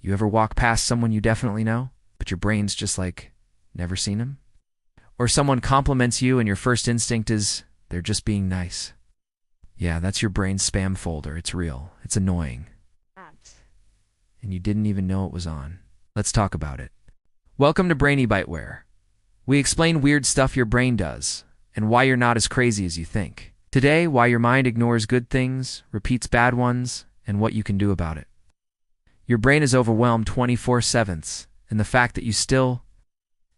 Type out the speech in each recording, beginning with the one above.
You ever walk past someone you definitely know, but your brain's just like, never seen him? Or someone compliments you and your first instinct is, they're just being nice. Yeah, that's your brain's spam folder. It's real. It's annoying. And you didn't even know it was on. Let's talk about it. Welcome to Brainy Byte, where we explain weird stuff your brain does and why you're not as crazy as you think. Today, why your mind ignores good things, repeats bad ones, and what you can do about it. Your brain is overwhelmed 24/7, and the fact that you still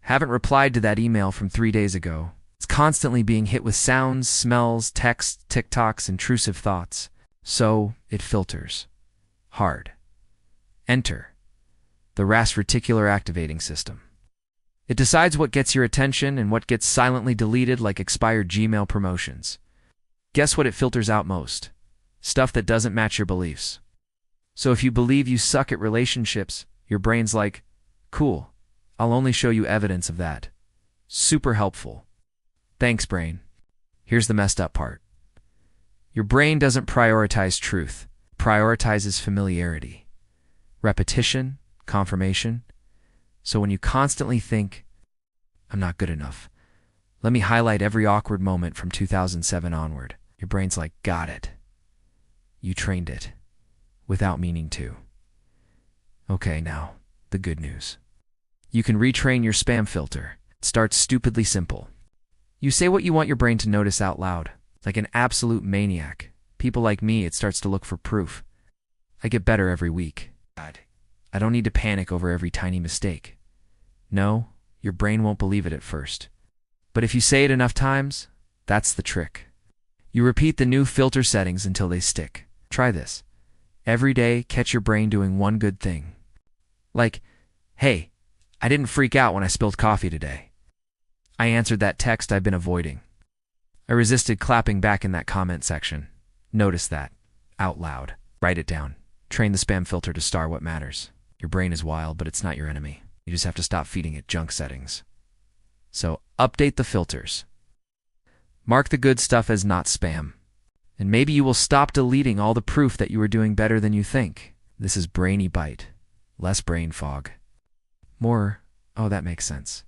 haven't replied to that email from 3 days ago. It's constantly being hit with sounds, smells, texts, TikToks, intrusive thoughts. So it filters. Hard. Enter the Reticular Activating System. It decides what gets your attention and what gets silently deleted like expired Gmail promotions. Guess what it filters out most? Stuff that doesn't match your beliefs. So if you believe you suck at relationships, your brain's like, cool, I'll only show you evidence of that. Super helpful. Thanks, brain. Here's the messed up part. Your brain doesn't prioritize truth, it prioritizes familiarity, repetition, confirmation. So when you constantly think, I'm not good enough, let me highlight every awkward moment from 2007 onward, your brain's like, got it. You trained it, without meaning to. Okay, now, the good news. You can retrain your spam filter. It starts stupidly simple. You say what you want your brain to notice out loud, like an absolute maniac. People like me, it starts to look for proof. I get better every week. God, I don't need to panic over every tiny mistake. No, your brain won't believe it at first. But if you say it enough times, that's the trick. You repeat the new filter settings until they stick. Try this. Every day, catch your brain doing one good thing. Like, hey, I didn't freak out when I spilled coffee today. I answered that text I've been avoiding. I resisted clapping back in that comment section. Notice that. Out loud. Write it down. Train the spam filter to star what matters. Your brain is wild, but it's not your enemy. You just have to stop feeding it junk settings. So, update the filters. Mark the good stuff as not spam. And maybe you will stop deleting all the proof that you are doing better than you think. This is Brainy Byte. Less brain fog. More, oh, that makes sense.